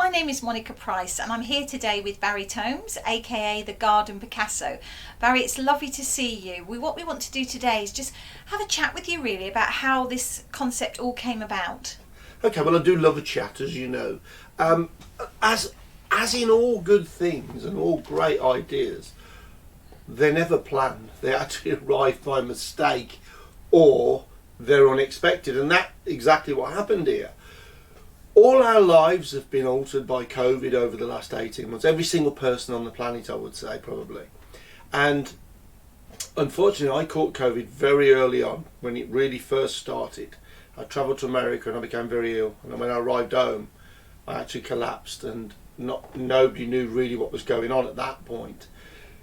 my name is Monica Price and I'm here today with Barry Tomes, aka the Garden Picasso. Barry, it's lovely to see you. What we want to do today is just have a chat with you really about how this concept all came about. Okay, well I do love a chat, as you know. As in all good things and all great ideas, they're never planned. They actually arrive by mistake or they're unexpected, and that's exactly what happened here. All our lives have been altered by COVID over the last 18 months. Every single person on the planet, I would say, probably. And unfortunately, I caught COVID very early on when it really first started. I travelled to America and I became very ill. And when I arrived home, I actually collapsed, and nobody knew really what was going on at that point.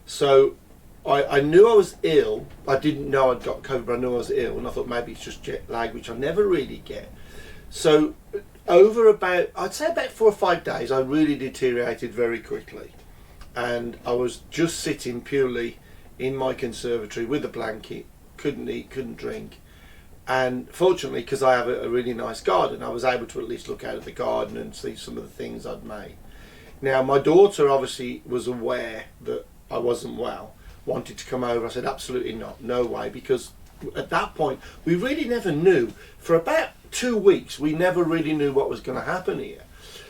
So I knew I was ill. I didn't know I'd got COVID, but I knew I was ill. And I thought maybe it's just jet lag, which I never really get. So over I'd say about 4 or 5 days, I really deteriorated very quickly. And I was just sitting purely in my conservatory with a blanket, couldn't eat, couldn't drink. And fortunately, because I have a really nice garden, I was able to at least look out at the garden and see some of the things I'd made. Now, my daughter obviously was aware that I wasn't well, wanted to come over. I said, absolutely not, no way, because at that point, we really never knew. For about 2 weeks, we never really knew what was going to happen here.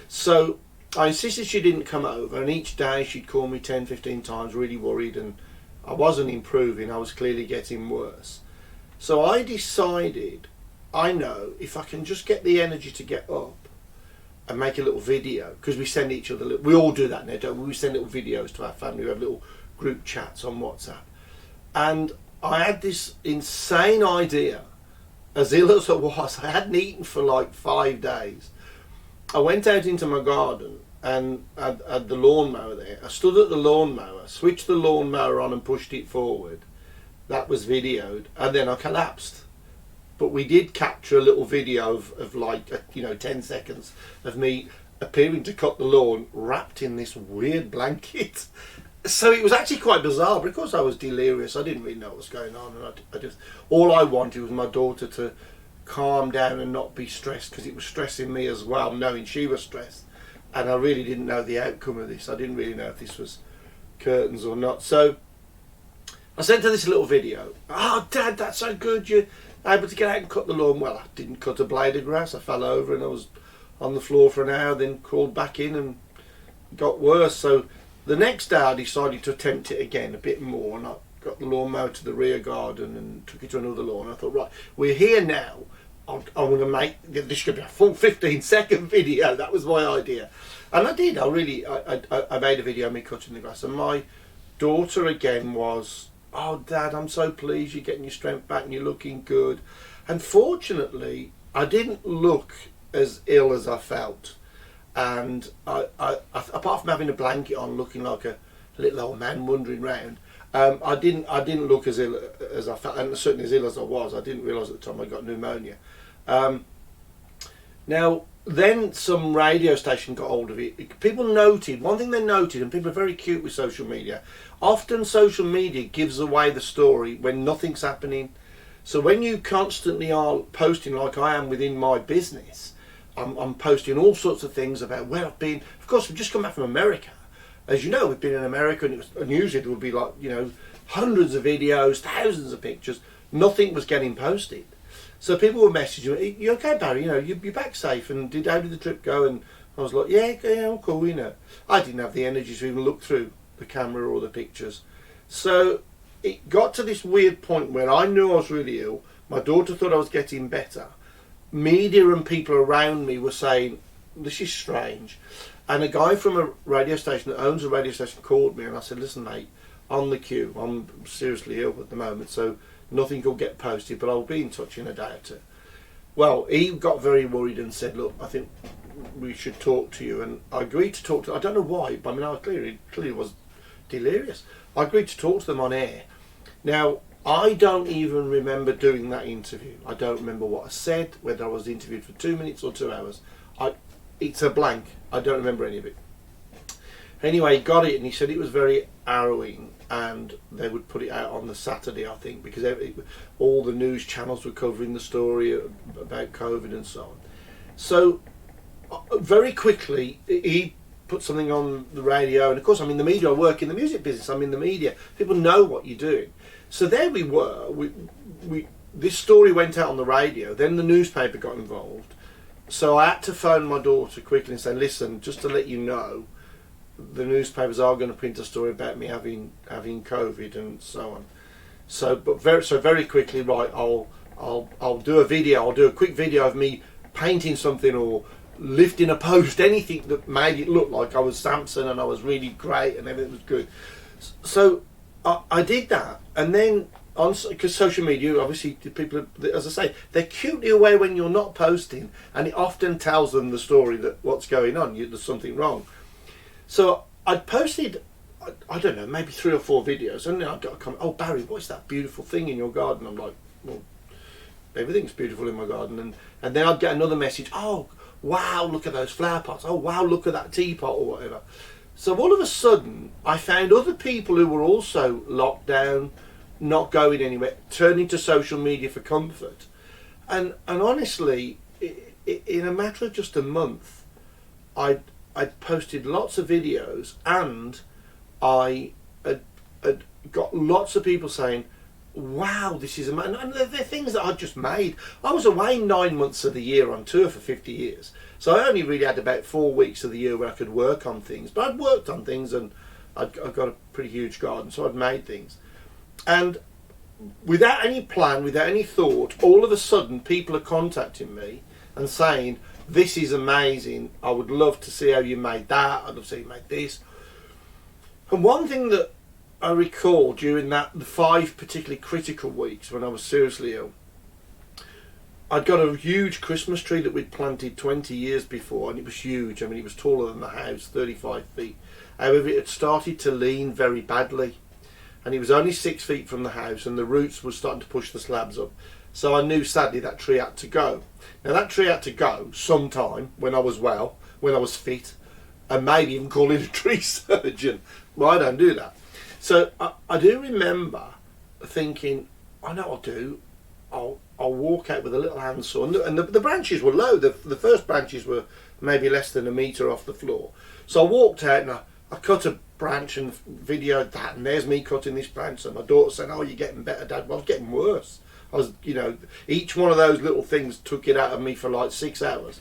So I insisted she didn't come over, and each day she'd call me 10, 15 times, really worried, and I wasn't improving. I was clearly getting worse. So I decided, I know, if I can just get the energy to get up and make a little video, because we send each other, we all do that now, don't we? We send little videos to our family, we have little group chats on WhatsApp. And I had this insane idea, as ill as I was. I hadn't eaten for like 5 days. I went out into my garden and had the lawnmower there. I stood at the lawnmower, switched the lawnmower on and pushed it forward. That was videoed, and then I collapsed. But we did capture a little video of like, 10 seconds of me appearing to cut the lawn wrapped in this weird blanket. So it was actually quite bizarre, but of course I was delirious. I didn't really know what was going on, and I just, all I wanted was my daughter to calm down and not be stressed, because it was stressing me as well, knowing she was stressed. And I really didn't know the outcome of this. I didn't really know if this was curtains or not. So I sent her this little video. Oh, Dad, that's so good. You're able to get out and cut the lawn. Well, I didn't cut a blade of grass. I fell over and I was on the floor for an hour, then crawled back in and got worse. So the next day I decided to attempt it again a bit more, and I got the lawnmower to the rear garden and took it to another lawn. I thought, right, we're here now. I'm going to make this should be a full 15-second video. That was my idea, and I did. I made a video of me cutting the grass, and my daughter again was, oh, Dad, I'm so pleased you're getting your strength back and you're looking good. And fortunately, I didn't look as ill as I felt. And I apart from having a blanket on, looking like a little old man wandering round, I didn't look as ill as I felt, and certainly as ill as I was. I didn't realise at the time I got pneumonia. Now, then some radio station got hold of it. People noted, one thing they noted, and people are very cute with social media, often social media gives away the story when nothing's happening. So when you constantly are posting, like I am within my business, I'm posting all sorts of things about where I've been. Of course, we've just come back from America. As you know, we've been in America, and usually there would be like, hundreds of videos, thousands of pictures. Nothing was getting posted. So people were messaging me, you okay, Barry? You're back safe, and how did the trip go? And I was like, yeah, I'm cool, I didn't have the energy to even look through the camera or the pictures. So it got to this weird point where I knew I was really ill. My daughter thought I was getting better. Media and people around me were saying, this is strange. And a guy from a radio station that owns a radio station called me, and I said, listen, mate, on the queue, I'm seriously ill at the moment, so nothing will get posted, but I'll be in touch in a day or two. Well, he got very worried and said, look, I think we should talk to you. And I agreed to talk to them. I don't know why, but I mean, I clearly was delirious. I agreed to talk to them on air. Now, I don't even remember doing that interview. I don't remember what I said, whether I was interviewed for 2 minutes or 2 hours. It's a blank. I don't remember any of it. Anyway, he got it, and he said it was very harrowing, and they would put it out on the Saturday, I think, because all the news channels were covering the story about COVID and so on. So very quickly he put something on the radio, and of course I'm in the media. I work in the music business. I'm in the media. People know what you're doing. So there we were. This story went out on the radio. Then the newspaper got involved. So I had to phone my daughter quickly and say, "Listen, just to let you know, the newspapers are going to print a story about me having COVID and so on." So, very quickly, right? I'll do a video. I'll do a quick video of me painting something or lifting a post, anything that made it look like I was Samson and I was really great and everything was good. So I did that, and then because social media, obviously, people, as I say, they're acutely aware when you're not posting, and it often tells them the story that what's going on. There's something wrong. So I'd posted, I don't know, maybe 3 or 4 videos, and then I got a comment, "Oh, Barry, what's that beautiful thing in your garden?" I'm like, "Well, everything's beautiful in my garden." And then I'd get another message, "Oh, wow, look at those flower pots. Oh, wow, look at that teapot," or whatever. So all of a sudden, I found other people who were also locked down, not going anywhere, turning to social media for comfort. And honestly, in a matter of just a month, I'd posted lots of videos, and I had got lots of people saying, "Wow, this is amazing." And they're things that I'd just made. I was away 9 months of the year on tour for 50 years. So I only really had about 4 weeks of the year where I could work on things. But I'd worked on things, and I've got a pretty huge garden, so I'd made things. And without any plan, without any thought, all of a sudden people are contacting me and saying, "This is amazing. I would love to see how you made that. I'd love to see you made this." And one thing that I recall during the 5 particularly critical weeks when I was seriously ill, I'd got a huge Christmas tree that we'd planted 20 years before, and it was huge. I mean, it was taller than the house, 35 feet. However, it had started to lean very badly, and it was only 6 feet from the house, and the roots were starting to push the slabs up. So I knew, sadly, that tree had to go. Now, that tree had to go sometime when I was well, when I was fit, and maybe even call in a tree surgeon. Well, I don't do that. So I do remember thinking, I know what I'll do. I'll walk out with a little handsaw, and the branches were low. The first branches were maybe less than a metre off the floor. So I walked out and I cut a branch and videoed that, and there's me cutting this branch. And my daughter said, "Oh, you're getting better, Dad." Well, I was getting worse. I was, each one of those little things took it out of me for like 6 hours.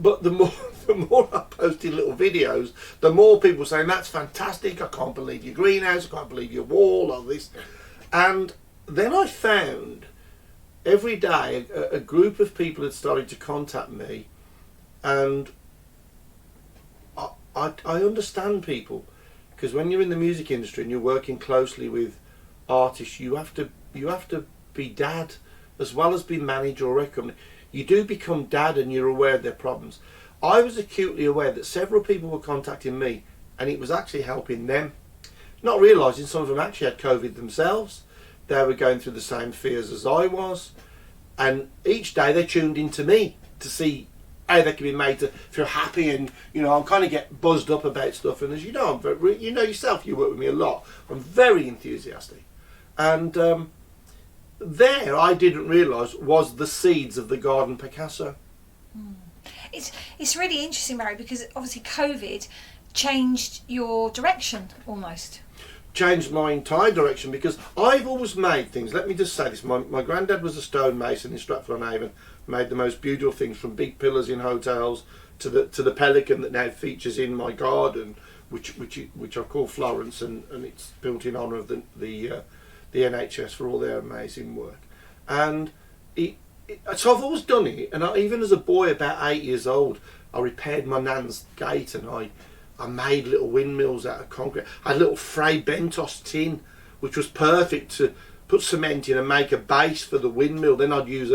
But the more I posted little videos, the more people were saying, "That's fantastic. I can't believe your greenhouse. I can't believe your wall," all this. And then I found every day a group of people had started to contact me, and I understand people, because when you're in the music industry and you're working closely with artists, you have to be dad as well as be manager or record. You do become dad, and you're aware of their problems. I was acutely aware that several people were contacting me, and it was actually helping them, not realising some of them actually had COVID themselves. They were going through the same fears as I was, and each day they tuned into me to see how they could be made to feel happy. And I'm kind of get buzzed up about stuff, and as you know, yourself, you work with me a lot. I'm very enthusiastic, and there I didn't realise was the seeds of the Garden Picasso. It's really interesting, Barry, because obviously COVID changed your direction almost. Changed my entire direction, because I've always made things. Let me just say this: my granddad was a stonemason in Stratford-on-Avon. Made the most beautiful things, from big pillars in hotels to the pelican that now features in my garden, which I call Florence, and it's built in honour of the NHS for all their amazing work. And so I've always done it. And even as a boy, about 8 years old, I repaired my nan's gate, and I made little windmills out of concrete. I had a little Fray Bentos tin, which was perfect to put cement in and make a base for the windmill. Then I'd use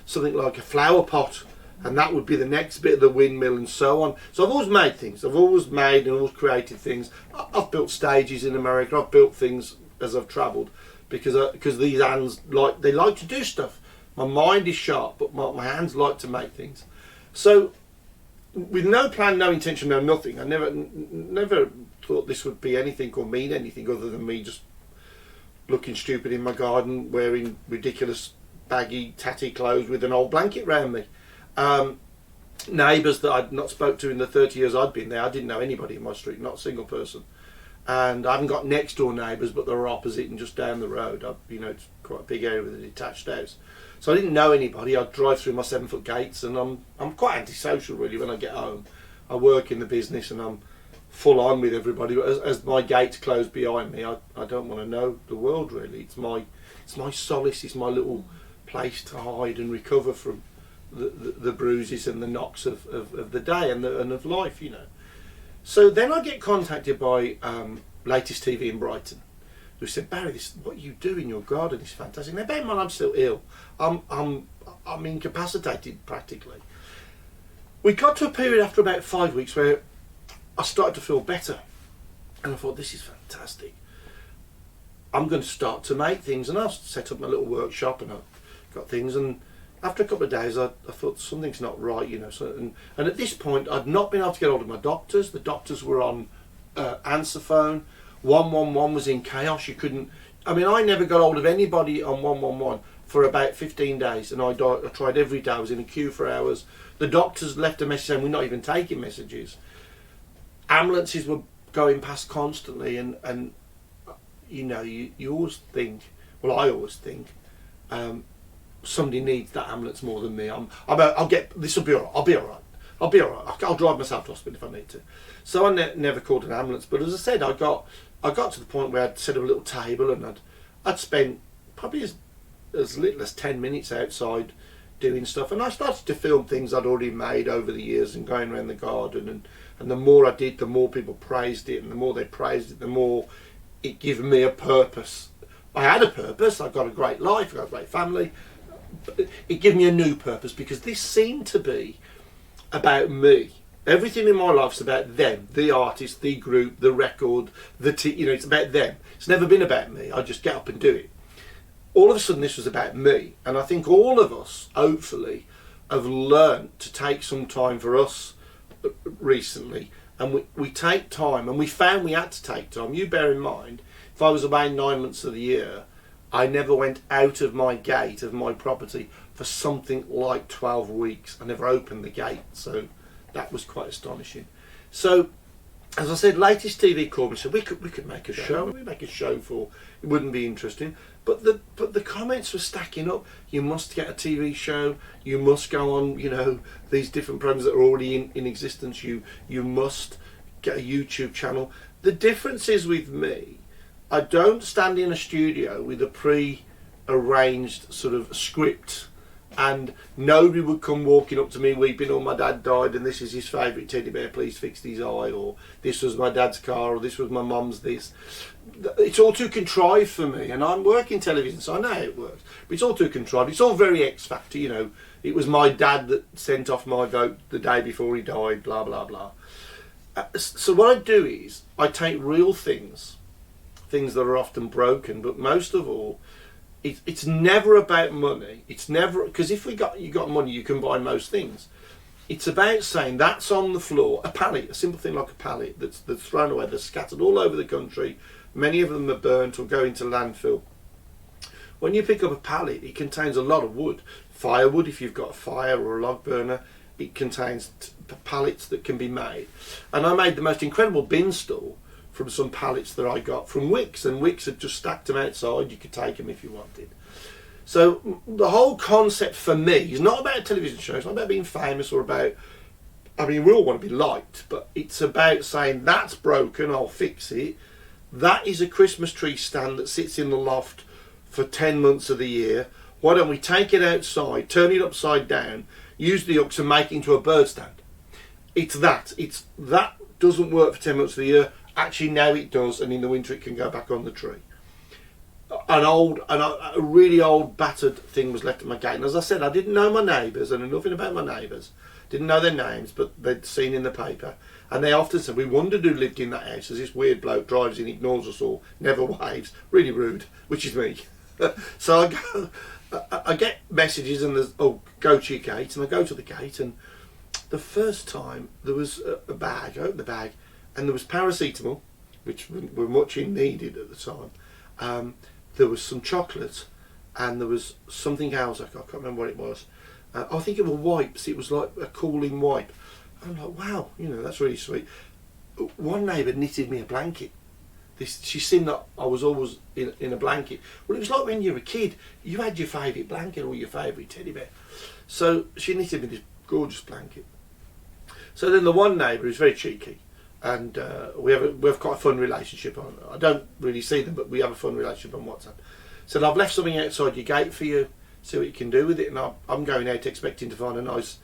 something like a flower pot, and that would be the next bit of the windmill, and so on. So I've always made things. I've always made and always created things. I've built stages in America. I've built things as I've travelled, because these hands like to do stuff. My mind is sharp, but my hands like to make things. So, with no plan, no intention, no nothing, I never thought this would be anything or mean anything other than me just looking stupid in my garden, wearing ridiculous baggy tatty clothes with an old blanket round me. neighbours that I'd not spoke to in the 30 years I'd been there. I didn't know anybody in my street, not a single person. And I haven't got next door neighbours, but they're opposite and just down the road. It's quite a big area with a detached house. So I didn't know anybody. I'd drive through my 7-foot gates, and I'm quite antisocial really when I get home. I work in the business and I'm full on with everybody. But as my gates close behind me, I don't want to know the world really. It's my solace. It's my little place to hide and recover from the bruises and the knocks of the day and of life, So then I get contacted by Latest TV in Brighton, who said, Barry, what you do in your garden is fantastic. Now, bear in mind, I'm still ill. I'm incapacitated practically. We got to a period after about 5 weeks where I started to feel better, and I thought, this is fantastic. I'm going to start to make things, and I set up my little workshop, and I got things, and after a couple of days I thought something's not right, and at this point I'd not been able to get hold of my doctors. The doctors were on answer phone. 111 was in chaos. You couldn't, I never got hold of anybody on 111 for about 15 days, and I tried every day. I was in a queue for hours. The doctors left a message saying, we're not even taking messages. Ambulances were going past constantly, and you always think, well, I always think, somebody needs that ambulance more than me. This will be all right. I'll be all right. I'll drive myself to hospital if I need to. So I never called an ambulance. But as I said, I got to the point where I'd set up a little table, and I'd spent probably as little as 10 minutes outside doing stuff. And I started to film things I'd already made over the years and going around the garden. And the more I did, the more people praised it. And the more they praised it, the more it gave me a purpose. I had a purpose. I got a great life. I got a great family. It gave me a new purpose, because this seemed to be about me. Everything in my life's about them, the artist, the group, the record, it's about them. It's never been about me. I just get up and do it. All of a sudden this was about me, and I think all of us hopefully have learned to take some time for us recently, and we take time, and we found we had to take time. You bear in mind, if I was away 9 months of the year, I never went out of my gate of my property for something like 12 weeks. I never opened the gate, so that was quite astonishing. So, as I said, Latest TV called me and said, we could make a show. We make a show for, it wouldn't be interesting. But the comments were stacking up. You must get a TV show. You must go on, these different programs that are already in existence. You must get a YouTube channel. The difference is with me, I don't stand in a studio with a pre-arranged sort of script, and nobody would come walking up to me weeping, oh, my dad died and this is his favourite teddy bear, please fix his eye, or this was my dad's car, or this was my mum's this. It's all too contrived for me, and I'm working television, so I know how it works. But it's all too contrived. It's all very X Factor, It was my dad that sent off my vote the day before he died, blah, blah, blah. So what I do is I take real things that are often broken, but most of all, it's never about money. It's never, because if you got money, you can buy most things. It's about saying that's on the floor, a pallet, a simple thing like a pallet that's thrown away, that's scattered all over the country. Many of them are burnt or go into landfill. When you pick up a pallet, it contains a lot of wood, firewood if you've got a fire or a log burner. It contains pallets that can be made, and I made the most incredible bin stall from some pallets that I got from Wicks, and Wicks had just stacked them outside. You could take them if you wanted. So the whole concept for me is not about a television show. It's not about being famous or about, we all want to be liked, but it's about saying that's broken, I'll fix it. That is a Christmas tree stand that sits in the loft for 10 months of the year. Why don't we take it outside, turn it upside down, use the hooks and make it into a bird stand? That doesn't work for 10 months of the year. Actually, now it does, and in the winter it can go back on the tree. A really old battered thing was left at my gate, and as I said, I didn't know my neighbours. I knew nothing about my neighbours, didn't know their names, but they'd seen in the paper, and they often said, we wondered who lived in that house, as this weird bloke drives in, ignores us all, never waves, really rude, which is me. So I get messages, and there's, go to your gate, and I go to the gate, and the first time there was a bag. I opened the bag, and there was paracetamol, which were much needed at the time. There was some chocolate, and there was something else, I can't remember what it was. I think it was wipes. It was like a cooling wipe. I'm like, wow, that's really sweet. One neighbour knitted me a blanket. She's seen that I was always in a blanket. Well, it was like when you were a kid, you had your favourite blanket or your favourite teddy bear. So she knitted me this gorgeous blanket. So then the one neighbour is very cheeky, and we have quite a fun relationship. I don't really see them, but we have a fun relationship on WhatsApp. Said, I've left something outside your gate for you, see what you can do with it. And I'm going out expecting to find a nice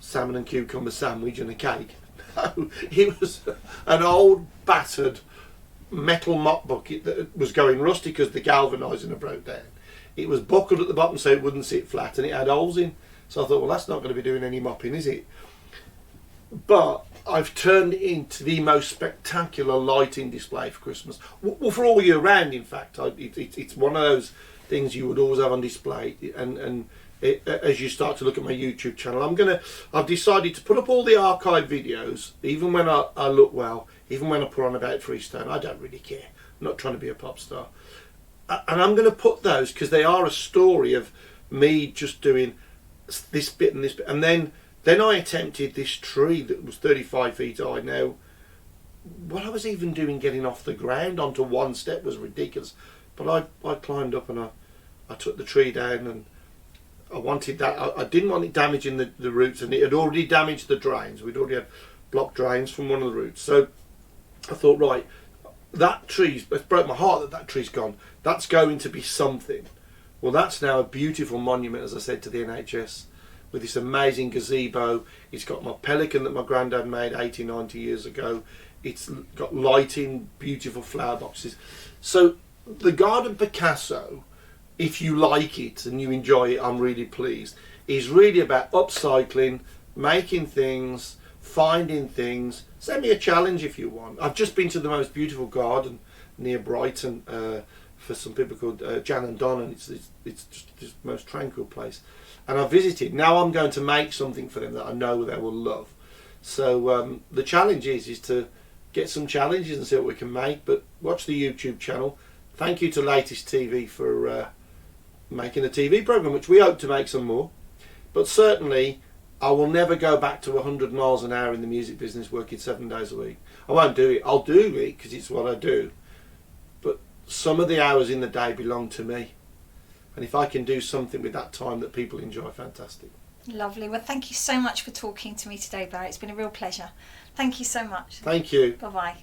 salmon and cucumber sandwich and a cake. No, it was an old battered metal mop bucket that was going rusty because the galvanising had broke down. It was buckled at the bottom so it wouldn't sit flat, and it had holes in. So I thought, well, that's not going to be doing any mopping, is it? But I've turned it into the most spectacular lighting display for Christmas. Well, for all year round, in fact. It's one of those things you would always have on display. And as you start to look at my YouTube channel, I've decided to put up all the archive videos, even when I look well, even when I put on about Freestone. I don't really care. I'm not trying to be a pop star. And I'm going to put those because they are a story of me just doing this bit and this bit. And then I attempted this tree that was 35 feet high. Now, what I was even doing getting off the ground onto one step was ridiculous. But I climbed up and I took the tree down, and I wanted that. I didn't want it damaging the roots, and it had already damaged the drains. We'd already had blocked drains from one of the roots. So I thought, right, that tree's, it broke my heart that tree's gone. That's going to be something. Well, that's now a beautiful monument, as I said, to the NHS, with this amazing gazebo. It's got my pelican that my granddad made 80, 90 years ago. It's got lighting, beautiful flower boxes. So the Garden Picasso, if you like it and you enjoy it, I'm really pleased, is really about upcycling, making things, finding things. Send me a challenge if you want. I've just been to the most beautiful garden near Brighton for some people called Jan and Don, and it's just the most tranquil place. And I visited. Now I'm going to make something for them that I know they will love. So the challenge is to get some challenges and see what we can make. But watch the YouTube channel. Thank you to Latest TV for making a TV programme, which we hope to make some more. But certainly, I will never go back to 100 miles an hour in the music business, working 7 days a week. I won't do it. I'll do it because it's what I do. But some of the hours in the day belong to me. And if I can do something with that time that people enjoy, fantastic. Lovely. Well, thank you so much for talking to me today, Barry. It's been a real pleasure. Thank you so much. Thank you. Bye-bye.